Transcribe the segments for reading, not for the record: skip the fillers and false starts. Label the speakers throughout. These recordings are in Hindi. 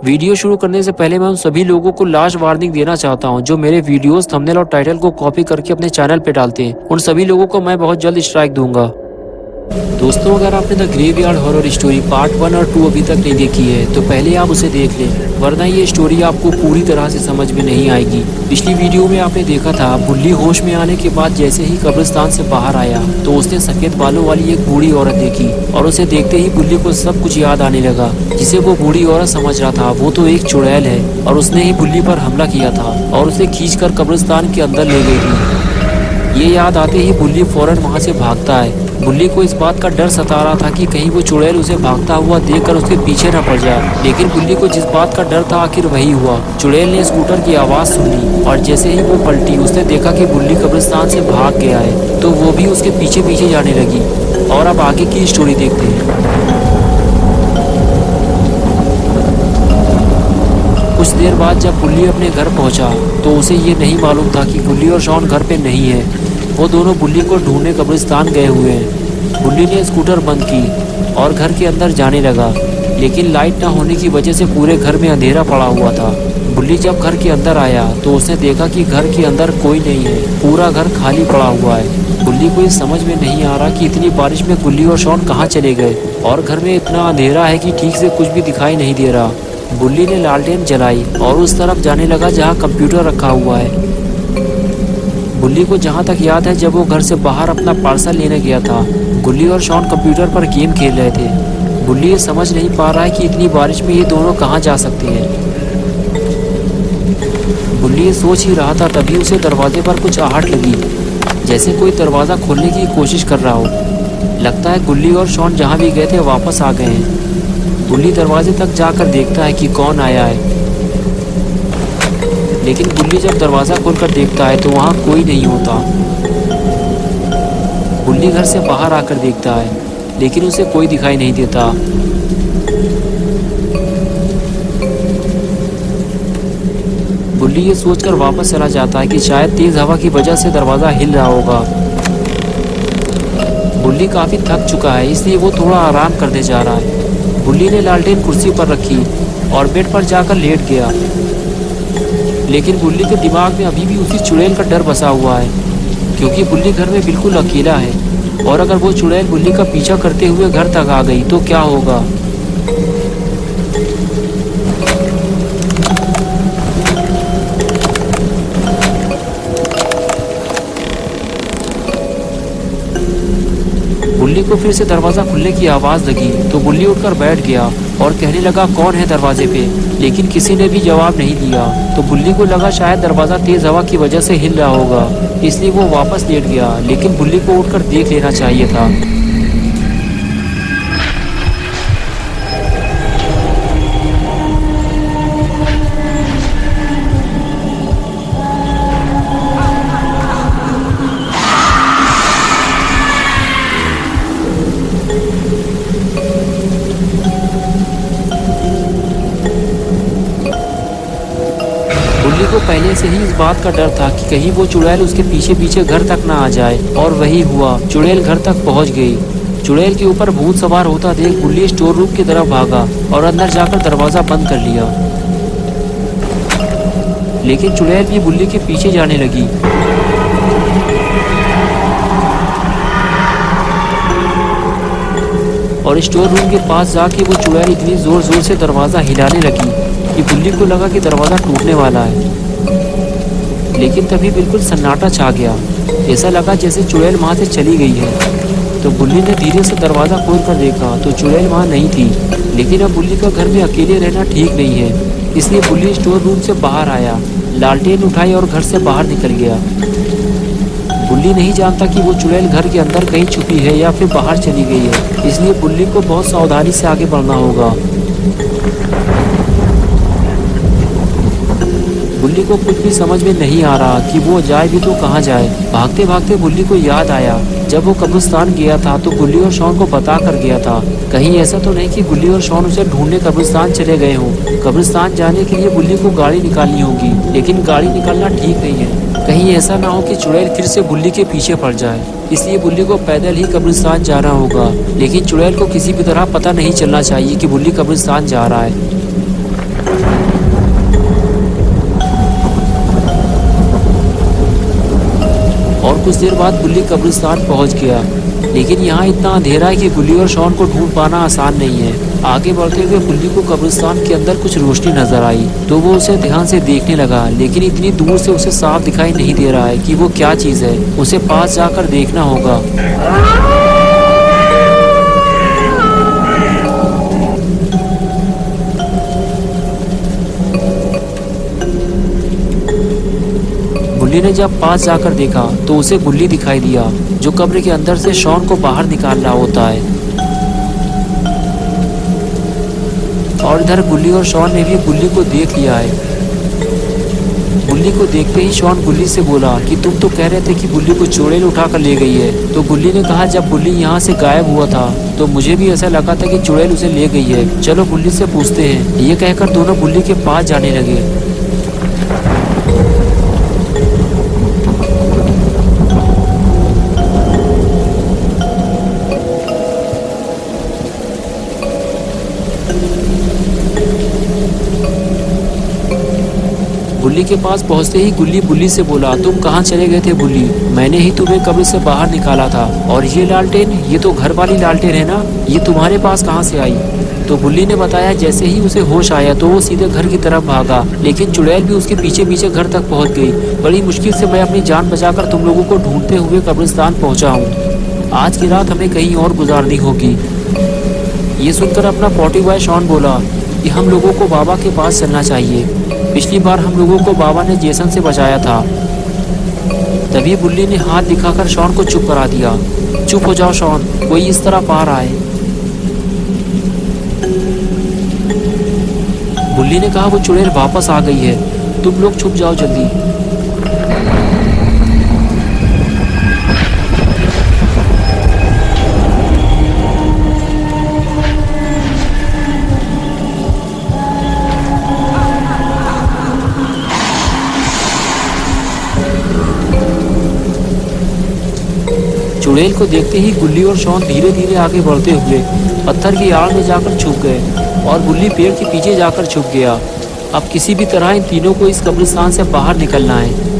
Speaker 1: वीडियो शुरू करने से पहले मैं उन सभी लोगों को लास्ट वार्निंग देना चाहता हूं जो मेरे वीडियोस, थंबनेल और टाइटल को कॉपी करके अपने चैनल पे डालते हैं। उन सभी लोगों को मैं बहुत जल्द स्ट्राइक दूंगा। दोस्तों, अगर आपने the graveyard horror story part 1 और 2 अभी तक नहीं देखी है तो पहले आप उसे देख लें, वरना ये स्टोरी आपको पूरी तरह से समझ में नहीं आएगी। पिछली वीडियो में आपने देखा था बुल्ली होश में आने के बाद जैसे ही कब्रिस्तान से बाहर आया तो उसने सफेद बालों वाली एक बूढ़ी औरत देखी और उसे देखते ही बुल्ली को सब कुछ याद आने लगा। जिसे वो बूढ़ी औरत समझ रहा था वो तो एक चुड़ैल है और उसने ही बुल्ली पर हमला किया था और उसे खींचकर कब्रिस्तान के अंदर ले गई थी। ये याद आते ही बुल्ली फौरन वहाँ से भागता है। बुल्ली को इस बात का डर सता रहा था कि कहीं वो चुड़ैल उसे भागता हुआ देखकर उसके पीछे न पड़ जाए, लेकिन बुल्ली को जिस बात का डर था आखिर वही हुआ। चुड़ैल ने स्कूटर की आवाज़ सुनी और जैसे ही वो पलटी उसने देखा कि बुल्ली कब्रिस्तान से भाग गया है, तो वो भी उसके पीछे पीछे जाने लगी। और अब आगे की स्टोरी देखते हैं। कुछ देर बाद जब बुल्ली अपने घर पहुंचा तो उसे ये नहीं मालूम था कि बुल्ली और शॉन घर पे नहीं है। वो दोनों बुल्ली को ढूंढने कब्रिस्तान गए हुए हैं। बुल्ली ने स्कूटर बंद की और घर के अंदर जाने लगा, लेकिन लाइट ना होने की वजह से पूरे घर में अंधेरा पड़ा हुआ था। बुल्ली जब घर के अंदर आया तो उसने देखा कि घर के अंदर कोई नहीं है, पूरा घर खाली पड़ा हुआ है। बुल्ली को ये समझ में नहीं आ रहा कि इतनी बारिश में बुल्ली और शॉन कहाँ चले गए और घर में इतना अंधेरा है कि ठीक से कुछ भी दिखाई नहीं दे रहा। बुल्ली ने लालटेन जलाई और उस तरफ जाने लगा जहाँ कंप्यूटर रखा हुआ है। बुल्ली को जहाँ तक याद है जब वो घर से बाहर अपना पार्सल लेने गया था, बुल्ली और शॉन कंप्यूटर पर गेम खेल रहे थे। बुल्ली ये समझ नहीं पा रहा है कि इतनी बारिश में ये दोनों कहाँ जा सकते हैं। बुल्ली ये सोच ही रहा था तभी उसे दरवाजे पर कुछ आहट लगी, जैसे कोई दरवाज़ा खोलने की कोशिश कर रहा हो। लगता है बुल्ली और शॉन जहाँ भी गए थे वापस आ गए हैं। बुल्ली दरवाजे तक जाकर देखता है कि कौन आया है, लेकिन बुल्ली जब दरवाज़ा खोलकर देखता है तो वहाँ कोई नहीं होता। बुल्ली घर से बाहर आकर देखता है, लेकिन उसे कोई दिखाई नहीं देता। बुल्ली ये सोचकर वापस चला जाता है कि शायद तेज़ हवा की वजह से दरवाज़ा हिल रहा होगा। बुल्ली काफ़ी थक चुका है, इसलिए वो थोड़ा आराम करने जा रहा है। बुल्ली ने लालटेन कुर्सी पर रखी और बेड पर जाकर लेट गया, लेकिन बुल्ली के दिमाग में अभी भी उसी चुड़ैल का डर बसा हुआ है, क्योंकि बुल्ली घर में बिल्कुल अकेला है और अगर वो चुड़ैल बुल्ली का पीछा करते हुए घर तक आ गई तो क्या होगा। बुल्ली को फिर से दरवाज़ा खुलने की आवाज़ लगी तो बुल्ली उठकर बैठ गया और कहने लगा कौन है दरवाजे पे, लेकिन किसी ने भी जवाब नहीं दिया। तो बुल्ली को लगा शायद दरवाज़ा तेज़ हवा की वजह से हिल रहा होगा, इसलिए वो वापस लेट गया, लेकिन बुल्ली को उठकर देख लेना चाहिए था। बुल्ली को पहले से ही इस बात का डर था कि कहीं वो चुड़ैल उसके पीछे पीछे घर तक ना आ जाए, और वही हुआ। चुड़ैल घर तक पहुंच गई। चुड़ैल के ऊपर भूत सवार होता देख बुल्ली स्टोर रूम की तरफ भागा और अंदर जाकर दरवाज़ा बंद कर लिया, लेकिन चुड़ैल भी बुल्ली के पीछे जाने लगी। और स्टोर रूम के पास जाके वो चुड़ैल इतनी ज़ोर ज़ोर से दरवाज़ा हिलाने लगी कि बुल्ली को लगा कि दरवाज़ा टूटने वाला है, लेकिन तभी बिल्कुल सन्नाटा छा गया। ऐसा लगा जैसे चुड़ैल वहाँ से चली गई है। तो बुल्ली ने धीरे से दरवाज़ा खोल कर देखा तो चुड़ैल वहाँ नहीं थी, लेकिन अब बुल्ली का घर में अकेले रहना ठीक नहीं है, इसलिए बुल्ली स्टोर रूम से बाहर आया, लालटेन उठाई और घर से बाहर निकल गया। बुल्ली नहीं जानता कि वो चुड़ैल घर के अंदर कहीं छुपी है या फिर बाहर चली गई है, इसलिए बुल्ली को बहुत सावधानी से आगे बढ़ना होगा। बुल्ली को कुछ भी समझ में नहीं आ रहा कि वो जाए भी तो कहाँ जाए। भागते भागते बुल्ली को याद आया जब वो कब्रिस्तान गया था तो बुल्ली और शॉन को बता कर गया था। कहीं ऐसा तो नहीं कि बुल्ली और शॉन उसे ढूंढने कब्रिस्तान चले गए हों। कब्रिस्तान जाने के लिए बुल्ली को गाड़ी निकालनी होगी, लेकिन गाड़ी निकालना ठीक नहीं है। कहीं ऐसा ना हो कि चुड़ैल फिर से बुल्ली के पीछे पड़ जाए, इसलिए बुल्ली को पैदल ही कब्रिस्तान जाना होगा। लेकिन चुड़ैल को किसी भी तरह पता नहीं चलना चाहिए कि बुल्ली कब्रिस्तान जा रहा है। कुछ देर बाद गुल्ली कब्रिस्तान पहुंच गया, लेकिन यहाँ इतना अंधेरा है कि गुल्ली और शॉन को ढूंढ पाना आसान नहीं है। आगे बढ़ते हुए गुल्ली को कब्रिस्तान के अंदर कुछ रोशनी नजर आई, तो वो उसे ध्यान से देखने लगा, लेकिन इतनी दूर से उसे साफ दिखाई नहीं दे रहा है कि वो क्या चीज है। उसे पास जाकर देखना होगा। गुल्ली ने जब पास जाकर देखा तो उसे गुल्ली दिखाई दिया, जो कब्र के अंदर से शॉन को बाहर निकाल रहा होता है। और इधर गुल्ली और शॉन ने भी गुल्ली को देख लिया है। गुल्ली को देखते ही शॉन गुल्ली से बोला कि तुम तो कह रहे थे कि गुल्ली को चुड़ैल उठाकर ले गई है। तो गुल्ली ने कहा, जब गुल्ली यहाँ से गायब हुआ था तो मुझे भी ऐसा लगा था कि चुड़ैल उसे ले गई है। चलो गुल्ली से पूछते हैं। ये कहकर दोनों गुल्ली के पास जाने लगे। गुल्ली के पास पहुंचते ही गुल्ली बुल्ली से बोला, तुम कहाँ चले गए थे बुल्ली? मैंने ही तुम्हें कब्र से बाहर निकाला था। और ये लालटेन, ये तो घर वाली लालटेन है ना, ये तुम्हारे पास कहाँ से आई? तो बुल्ली ने बताया, जैसे ही उसे होश आया तो वो सीधे घर की तरफ भागा, लेकिन चुड़ैल भी उसके पीछे पीछे घर तक पहुँच गई। बड़ी मुश्किल से मैं अपनी जान बचाकर तुम लोगों को ढूंढते हुए कब्रिस्तान पहुँचा हूँ। आज की रात हमें कहीं और गुजारनी होगी। ये सुनकर अपना पॉटी बॉय शॉन बोला कि हम लोगों को बाबा के पास चलना चाहिए। पिछली बार हम लोगों को बाबा ने जेसन से बचाया था। तभी बुल्ली ने हाथ दिखाकर शॉन को चुप करा दिया। चुप हो जाओ शॉन, कोई इस तरफ आ रहा है। बुल्ली ने कहा, वो चुड़ैल वापस आ गई है, तुम लोग छुप जाओ जल्दी। चुड़ैल को देखते ही गुल्ली और शॉन धीरे धीरे आगे बढ़ते हुए पत्थर की आड़ में जाकर छुप गए और गुल्ली पेड़ के पीछे जाकर छुप गया। अब किसी भी तरह इन तीनों को इस कब्रिस्तान से बाहर निकलना है।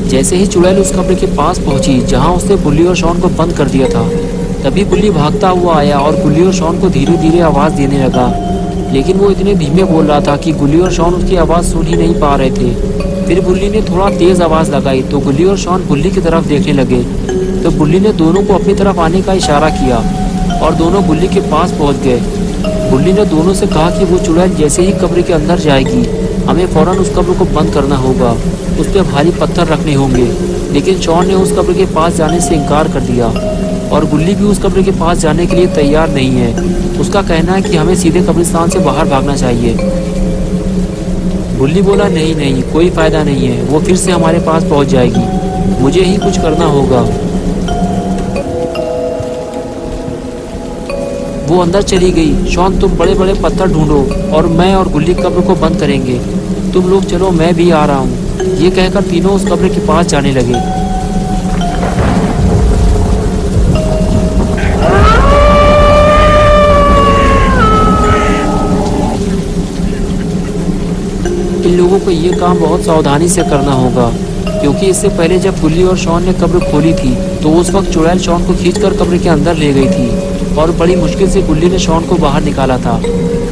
Speaker 1: जैसे ही चुड़ैल उस कब्र के पास पहुंची जहां उसने बुल्ली और शॉन को बंद कर दिया था, तभी बुल्ली भागता हुआ आया और गुल्ली और शॉन को धीरे धीरे आवाज देने लगा, लेकिन वो इतने धीमे बोल रहा था कि गुल्ली और शॉन उसकी आवाज सुन ही नहीं पा रहे थे। फिर बुल्ली ने थोड़ा तेज आवाज लगाई तो गुल्ली और शॉन बुल्ली की तरफ देखने लगे। तो बुल्ली ने दोनों को अपनी तरफ आने का इशारा किया और दोनों बुल्ली के पास पहुंच गए। बुल्ली ने दोनों से कहा कि वो चुड़ैल जैसे ही कब्र के अंदर जाएगी हमें फौरन उस कब्र को बंद करना होगा, उस पर भारी पत्थर रखने होंगे। लेकिन शॉन ने उस कब्र के पास जाने से इनकार कर दिया और गुल्ली भी उस कब्र के पास जाने के लिए तैयार नहीं है। उसका कहना है कि हमें सीधे कब्रिस्तान से बाहर भागना चाहिए। गुल्ली बोला, नहीं नहीं, कोई फायदा नहीं है, वो फिर से हमारे पास पहुंच जाएगी, मुझे ही कुछ करना होगा। वो अंदर चली गई। शॉन, तुम बड़े बड़े पत्थर ढूंढो और मैं और गुल्ली कब्र को बंद करेंगे। तुम लोग चलो, मैं भी आ रहा हूँ। ये कहकर तीनों उस कब्र के पास जाने लगे। इन लोगों को ये काम बहुत सावधानी से करना होगा, क्योंकि इससे पहले जब गुल्ली और शॉन ने कब्र खोली थी तो उस वक्त चुड़ैल शॉन को खींचकर कब्र के अंदर ले गई थी और बड़ी मुश्किल से गुल्ली ने शॉन को बाहर निकाला था।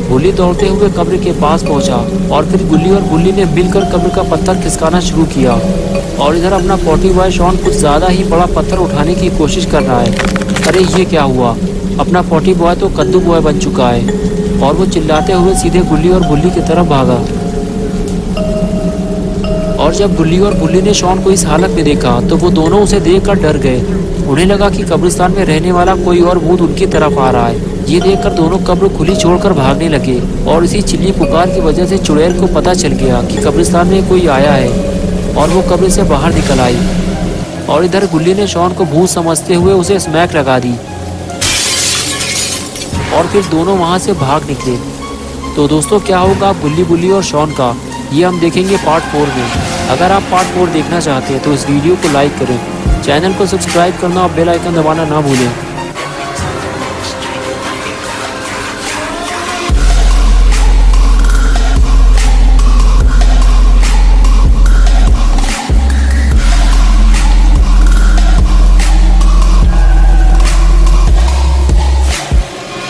Speaker 1: गुल्ली दौड़ते हुए कब्र के पास पहुंचा और फिर गुल्ली और बुल्ली ने मिलकर कब्र का पत्थर खिसकाना शुरू किया। और इधर अपना पॉटी बॉय शॉन कुछ ज्यादा ही बड़ा पत्थर उठाने की कोशिश कर रहा है। अरे ये क्या हुआ, अपना पॉटी बॉय तो कद्दू बॉय बन चुका है। और वो चिल्लाते हुए सीधे गुल्ली और बुल्ली की तरफ भागा। और जब गुल्ली और बुल्ली ने शॉन को इस हालत में देखा तो वो दोनों उसे देखकर डर गए। उन्हें लगा कि कब्रिस्तान में रहने वाला कोई और भूत उनकी तरफ आ रहा है। ये देखकर दोनों कब्र खुली छोड़कर भागने लगे और इसी चिल्ली पुकार की वजह से चुड़ैल को पता चल गया कि कब्रिस्तान में कोई आया है और वो कब्र से बाहर निकल आई। और इधर गुल्ली ने शॉन को भूत समझते हुए उसे स्मैक लगा दी और फिर दोनों वहाँ से भाग निकले। तो दोस्तों क्या होगा बुल्ली बुल्ली और शॉन का, ये हम देखेंगे पार्ट 4 में। अगर आप पार्ट 4 देखना चाहते हैं तो इस वीडियो को लाइक करें, चैनल को सब्सक्राइब करना और बेल आइकन दबाना ना भूलें।